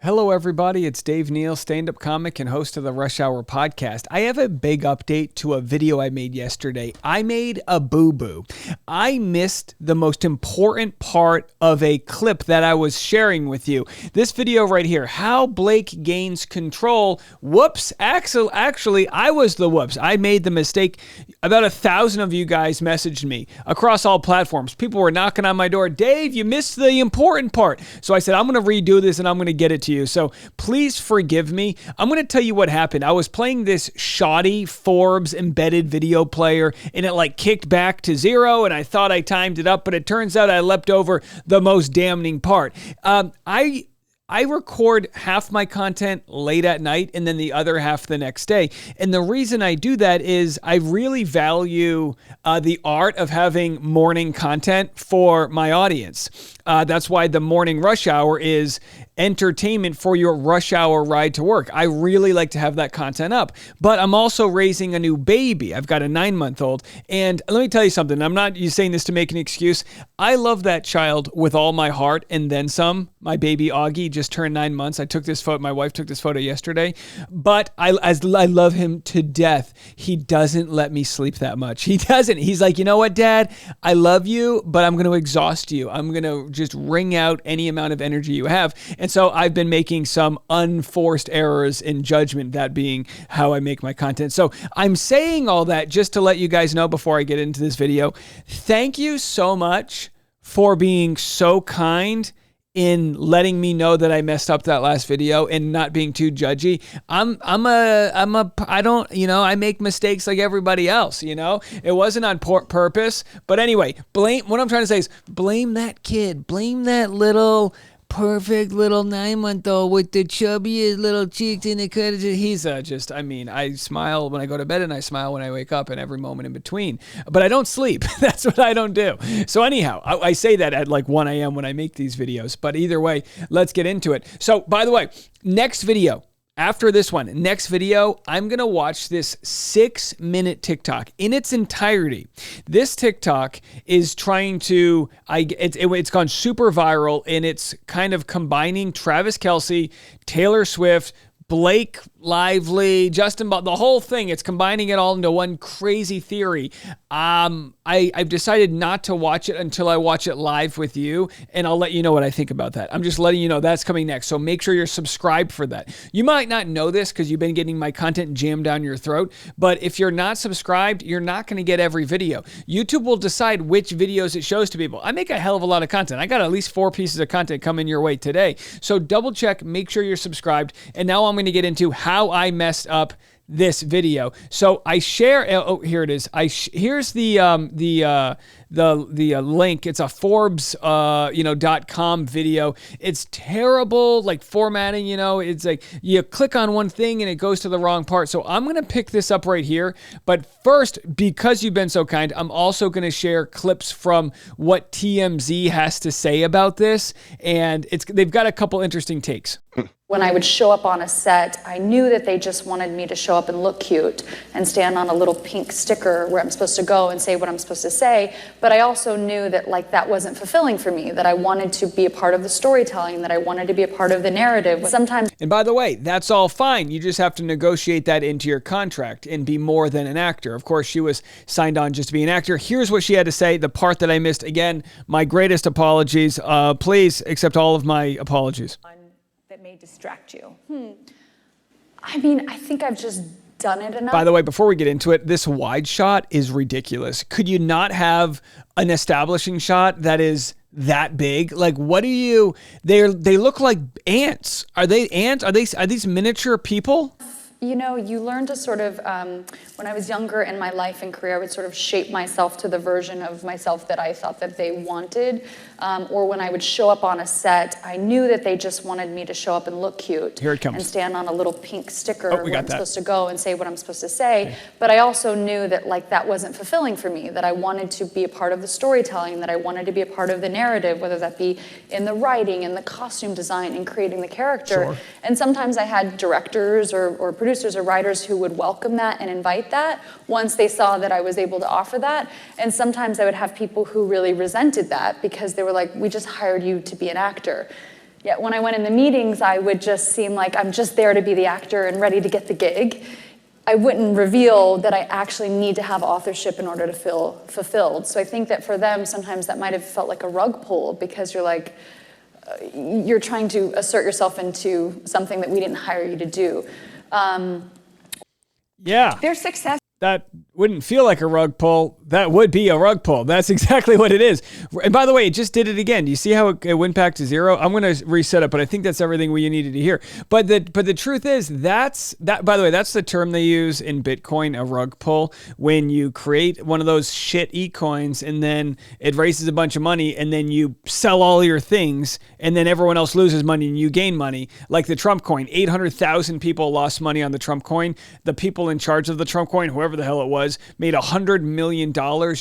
Hello, everybody. It's Dave Neal, stand-up comic and host of the Rush Hour podcast. I have a big update to a video I made yesterday. I made a boo-boo. I missed the most important part of a clip that I was sharing with you. This video right here, how Blake gains control. Whoops. Actually, I was the whoops. I made the mistake. About 1,000 of you guys messaged me across all platforms. People were knocking on my door. Dave, you missed the important part. So I said, I'm going to redo this and I'm going to get it to you. So please forgive me. I'm going to tell you what happened. I was playing this shoddy Forbes embedded video player and it like kicked back to 0 and I thought I timed it up, but it turns out I leapt over the most damning part. I record half my content late at night and then the other half the next day. And the reason I do that is I really value the art of having morning content for my audience. That's why the morning rush hour is entertainment for your rush hour ride to work. I really like to have that content up, but I'm also raising a new baby. I've got a 9-month-old. And let me tell you something. I'm not saying this to make an excuse. I love that child with all my heart and then some. My baby Augie just turned 9 months. I took this photo. My wife took this photo yesterday, but I love him to death. He doesn't let me sleep that much. He doesn't. He's like, you know what, Dad? I love you, but I'm going to exhaust you. I'm going to just wring out any amount of energy you have. And so I've been making some unforced errors in judgment, that being how I make my content. So I'm saying all that just to let you guys know before I get into this video. Thank you so much for being so kind in letting me know that I messed up that last video and not being too judgy. I make mistakes like everybody else, It wasn't on purpose. But anyway, what I'm trying to say is blame that kid. Blame that little perfect little 9-month-old with the chubbiest little cheeks and the cut. He's I smile when I go to bed and I smile when I wake up and every moment in between. But I don't sleep. That's what I don't do. So anyhow, I say that at like 1 a.m. when I make these videos. But either way, let's get into it. So by the way, next video. After this one, next video, I'm going to watch this 6-minute TikTok in its entirety. This TikTok is trying to, it's gone super viral and it's kind of combining Travis Kelce, Taylor Swift, Blake Lively, Justin Baldwin, the whole thing. It's combining it all into one crazy theory. I've decided not to watch it until I watch it live with you, and I'll let you know what I think about that. I'm just letting you know that's coming next, so make sure you're subscribed for that. You might not know this because you've been getting my content jammed down your throat, but if you're not subscribed, you're not going to get every video. YouTube will decide which videos it shows to people. I make a hell of a lot of content. I got at least 4 pieces of content coming your way today, so double check, make sure you're subscribed, and now I'm going to get into how I messed up this video. So I share. Oh, here it is. Here's the link. It's a Forbes .com video. It's terrible, like formatting. It's like you click on one thing and it goes to the wrong part. So I'm gonna pick this up right here. But first, because you've been so kind, I'm also gonna share clips from what TMZ has to say about this, and they've got a couple interesting takes. When I would show up on a set, I knew that they just wanted me to show up and look cute and stand on a little pink sticker where I'm supposed to go and say what I'm supposed to say. But I also knew that that wasn't fulfilling for me, that I wanted to be a part of the storytelling, that I wanted to be a part of the narrative. Sometimes. And by the way, that's all fine. You just have to negotiate that into your contract and be more than an actor. Of course, she was signed on just to be an actor. Here's what she had to say, the part that I missed. Again, my greatest apologies. Please accept all of my apologies. That may distract you. I think I've just done it enough. By the way, before we get into it, this wide shot is ridiculous. Could you not have an establishing shot that is that big? Like, what do you? They look like ants. Are they ants? Are these miniature people? You learn to sort of, when I was younger in my life and career, I would sort of shape myself to the version of myself that I thought that they wanted. Or when I would show up on a set, I knew that they just wanted me to show up and look cute. Here it comes. And stand on a little pink sticker where I'm supposed to go and say what I'm supposed to say. Okay. But I also knew that that wasn't fulfilling for me, that I wanted to be a part of the storytelling, that I wanted to be a part of the narrative, whether that be in the writing, in the costume design, in creating the character. Sure. And sometimes I had directors or producers or writers who would welcome that and invite that once they saw that I was able to offer that. And sometimes I would have people who really resented that because they were like, we just hired you to be an actor. Yet when I went in the meetings, I would just seem like I'm just there to be the actor and ready to get the gig. I wouldn't reveal that I actually need to have authorship in order to feel fulfilled. So I think that for them, sometimes that might have felt like a rug pull, because you're like, you're trying to assert yourself into something that we didn't hire you to do. Yeah. Their success. That wouldn't feel like a rug pull. That would be a rug pull. That's exactly what it is. And by the way, it just did it again. Do you see how it went back to zero? I'm going to reset it, but I think that's everything we needed to hear. But the truth is, that's the term they use in Bitcoin, a rug pull, when you create one of those shit e-coins and then it raises a bunch of money and then you sell all your things and then everyone else loses money and you gain money. Like the Trump coin, 800,000 people lost money on the Trump coin. The people in charge of the Trump coin, whoever the hell it was, made $100 million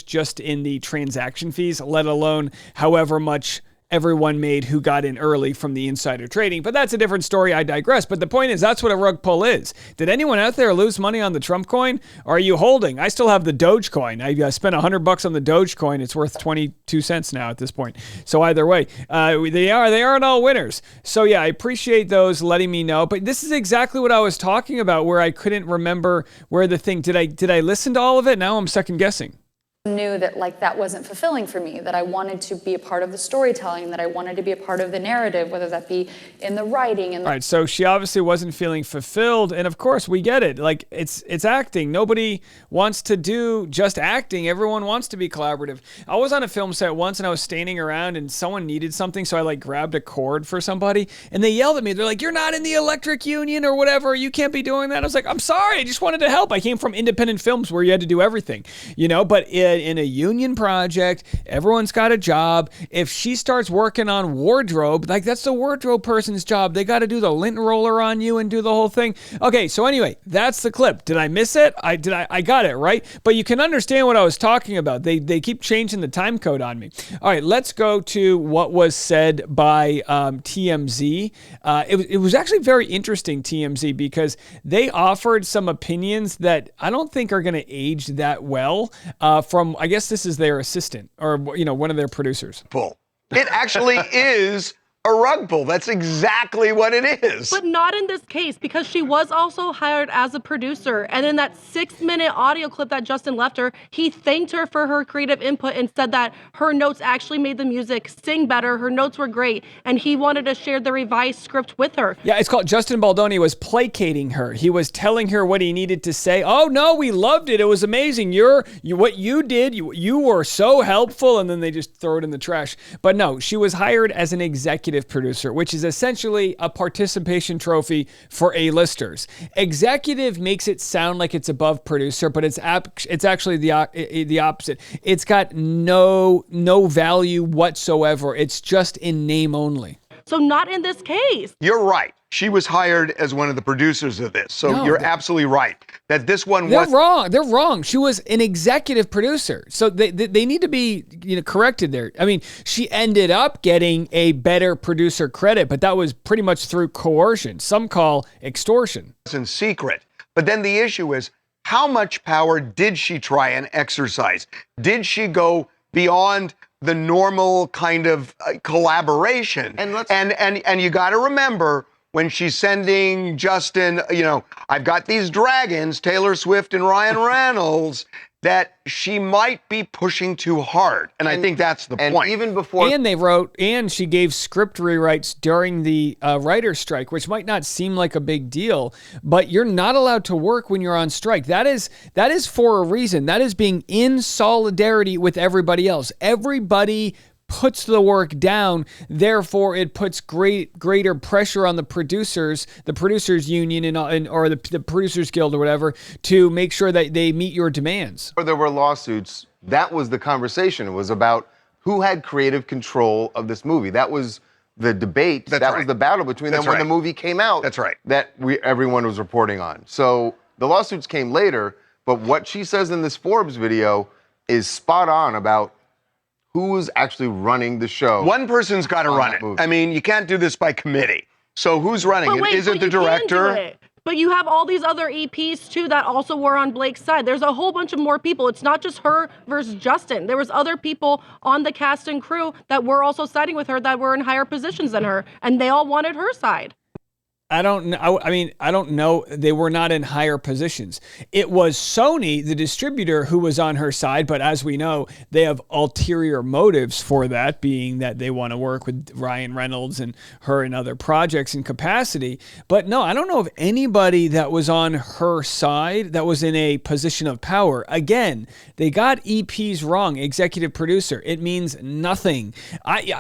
just in the transaction fees, let alone however much everyone made who got in early from the insider trading. But that's a different story. I digress. But the point is, that's what a rug pull is. Did anyone out there lose money on the Trump coin? Or are you holding? I still have the Doge coin. I spent $100 on the Doge coin. It's worth 22 cents now at this point. So either way, they aren't all winners. So yeah, I appreciate those letting me know. But this is exactly what I was talking about, where I couldn't remember where the thing, did I listen to all of it? Now I'm second guessing. Knew that like that wasn't fulfilling for me, that I wanted to be a part of the storytelling, that I wanted to be a part of the narrative, whether that be in the writing. And all right, so she obviously wasn't feeling fulfilled, and of course we get it. Like it's acting. Nobody wants to do just acting. Everyone wants to be collaborative. I was on a film set once and I was standing around and someone needed something, so I like grabbed a cord for somebody and they yelled at me. They're like, "You're not in the electric union or whatever. You can't be doing that." I was like, "I'm sorry. I just wanted to help." I came from independent films where you had to do everything, but in a union project, everyone's got a job. If she starts working on wardrobe, like that's the wardrobe person's job. They got to do the lint roller on you and do the whole thing. Okay, so anyway, that's the clip. Did I miss it? I got it, right? But you can understand what I was talking about. They keep changing the time code on me. All right, let's go to what was said by TMZ. It was actually very interesting, TMZ, because they offered some opinions that I don't think are going to age that well from, I guess this is their assistant or, one of their producers. Pull. It actually is a rug pull. That's exactly what it is. But not in this case, because she was also hired as a producer. And in that 6-minute audio clip that Justin left her, he thanked her for her creative input and said that her notes actually made the music sing better. Her notes were great. And he wanted to share the revised script with her. Yeah, it's called Justin Baldoni was placating her. He was telling her what he needed to say. "Oh, no, we loved it. It was amazing. What you did, you were so helpful." And then they just throw it in the trash. But no, she was hired as an executive producer, which is essentially a participation trophy for A-listers. Executive makes it sound like it's above producer, but it's actually the opposite. It's got no value whatsoever. It's just in name only. So not in this case. You're right. She was hired as one of the producers of this. So you're absolutely right that this one was wrong. They're wrong. She was an executive producer. So they need to be corrected there. I mean, she ended up getting a better producer credit, but that was pretty much through coercion. Some call extortion. It's in secret. But then the issue is, how much power did she try and exercise? Did she go beyond the normal kind of collaboration? And you got to remember, when she's sending Justin, I've got these dragons, Taylor Swift and Ryan Reynolds, that she might be pushing too hard. And I think that's the point. Even before. And she gave script rewrites during the writer's strike, which might not seem like a big deal, but you're not allowed to work when you're on strike. That is for a reason. That is being in solidarity with everybody else. Everybody puts the work down, therefore it puts greater pressure on the producers union or the producers guild or whatever to make sure that they meet your demands. There were lawsuits. That was the conversation. It was about who had creative control of this movie. That was the debate. That was the battle between them when the movie came out. That's right. That everyone was reporting on. So the lawsuits came later, but what she says in this Forbes video is spot on about who's actually running the show. One person's got to run it. I mean, you can't do this by committee. So who's running it? Is it the director? But you have all these other EPs too that also were on Blake's side. There's a whole bunch of more people. It's not just her versus Justin. There was other people on the cast and crew that were also siding with her that were in higher positions than her, and they all wanted her side. I don't know. I mean, I don't know. They were not in higher positions. It was Sony, the distributor, who was on her side. But as we know, they have ulterior motives for that, being that they want to work with Ryan Reynolds and her in other projects and capacity. But no, I don't know of anybody that was on her side that was in a position of power. Again, they got EPs wrong. Executive producer. It means nothing.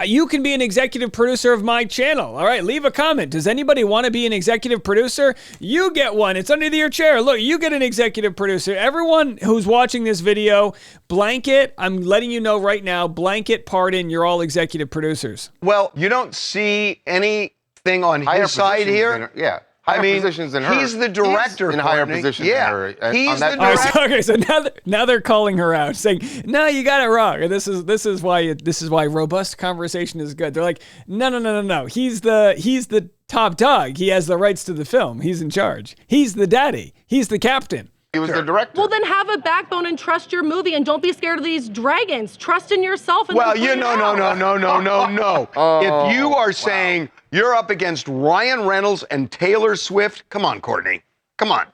You can be an executive producer of my channel. All right, leave a comment. Does anybody want to be an executive producer? You get one. It's under your chair. Look, you get an executive producer. Everyone who's watching this video, blanket, I'm letting you know right now, blanket pardon, you're all executive producers. Well, you don't see anything on Higher his side positions here? than her- yeah. Higher positions than her. He's the director. He's in higher Courtney. positions yeah. than her. He's On that- the All right, director. so, okay, so now they're calling her out, saying, "No, you got it wrong." And this is why robust conversation is good. They're like, "No. He's the top dog. He has the rights to the film. He's in charge. He's the daddy. He's the captain." He was the director. Well, then have a backbone and trust your movie, and don't be scared of these dragons. Trust in yourself. And Well, then you play it out. no. If you are saying you're up against Ryan Reynolds and Taylor Swift, come on, Courtney. Come on.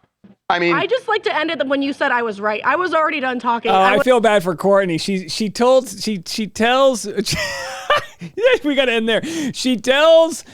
I mean, I just like to end it when you said I was right. I was already done talking. Oh, I feel bad for Courtney. She tells we got to end there. She tells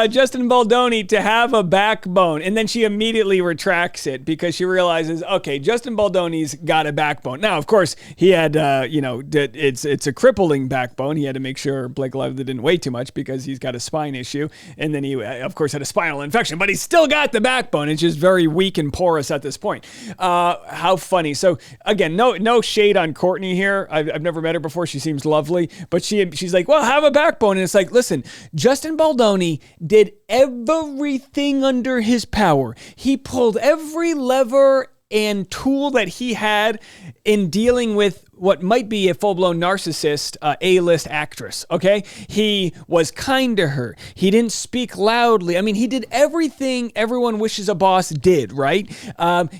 Justin Baldoni to have a backbone, and then she immediately retracts it because she realizes, okay, Justin Baldoni's got a backbone. Now, of course, he had, it's a crippling backbone. He had to make sure Blake Lively didn't weigh too much because he's got a spine issue, and then he, of course, had a spinal infection, but he's still got the backbone. It's just very weak and porous at this point. How funny. So, again, no shade on Courtney here. I've never met her before. She seems lovely, but she's like, well, have a backbone. And it's like, listen, Justin Baldoni did everything under his power. He pulled every lever and tool that he had in dealing with what might be a full-blown narcissist A-list actress, okay? He was kind to her. He didn't speak loudly. I mean, he did everything everyone wishes a boss did, right?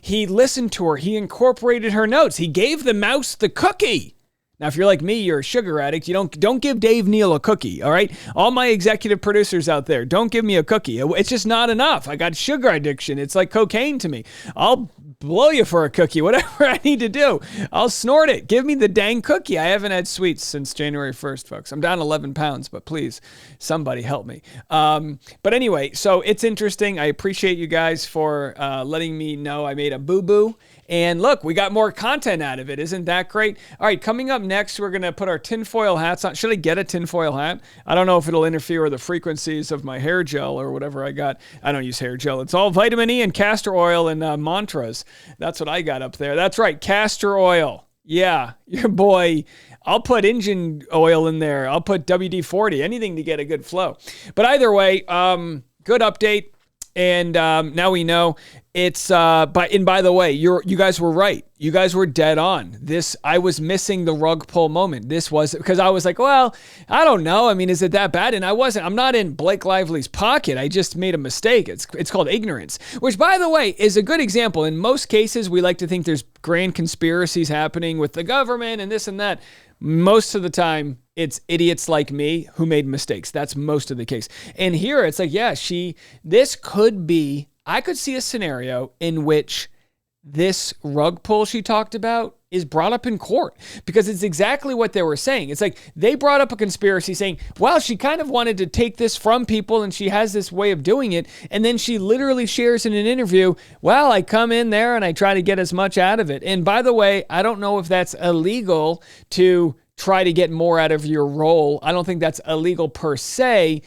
He listened to her. He incorporated her notes. He gave the mouse the cookie. Now, if you're like me, you're a sugar addict. You don't give Dave Neal a cookie, all right? All my executive producers out there, don't give me a cookie. It's just not enough. I got sugar addiction. It's like cocaine to me. I'll blow you for a cookie, whatever I need to do. I'll snort it. Give me the dang cookie. I haven't had sweets since January 1st, folks. I'm down 11 pounds, but please, somebody help me. But anyway, so it's interesting. I appreciate you guys for letting me know I made a boo-boo. And look, we got more content out of it. Isn't that great? All right, coming up next, we're going to put our tinfoil hats on. Should I get a tinfoil hat? I don't know if it'll interfere with the frequencies of my hair gel or whatever I got. I don't use hair gel. It's all vitamin E and castor oil and mantras. That's what I got up there. That's right, castor oil. Yeah, your boy. I'll put engine oil in there. I'll put WD-40, anything to get a good flow. But either way, good update. And now we know it's, by the way, you guys were right. You guys were dead on. I was missing the rug pull moment. This was, because I was like, well, I don't know. I mean, is it that bad? And I'm not in Blake Lively's pocket. I just made a mistake. It's called ignorance, which, by the way, is a good example. In most cases, we like to think there's grand conspiracies happening with the government and this and that. Most of the time, it's idiots like me who made mistakes. That's most of the case. And here it's like, yeah, this could be, I could see a scenario in which this rug pull she talked about is brought up in court, because it's exactly what they were saying. It's like they brought up a conspiracy saying, well, she kind of wanted to take this from people and she has this way of doing it. And then she literally shares in an interview, well, I come in there and I try to get as much out of it. And by the way, I don't know if that's illegal to try to get more out of your role. I don't think that's illegal per se,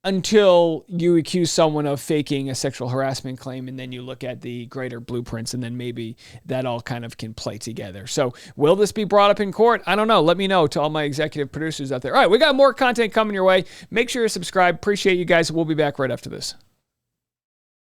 until you accuse someone of faking a sexual harassment claim, and then you look at the greater blueprints, and then maybe that all kind of can play together. So will this be brought up in court? I don't know. Let me know to all my executive producers out there. All right, we got more content coming your way. Make sure you're subscribed. Appreciate you guys. We'll be back right after this.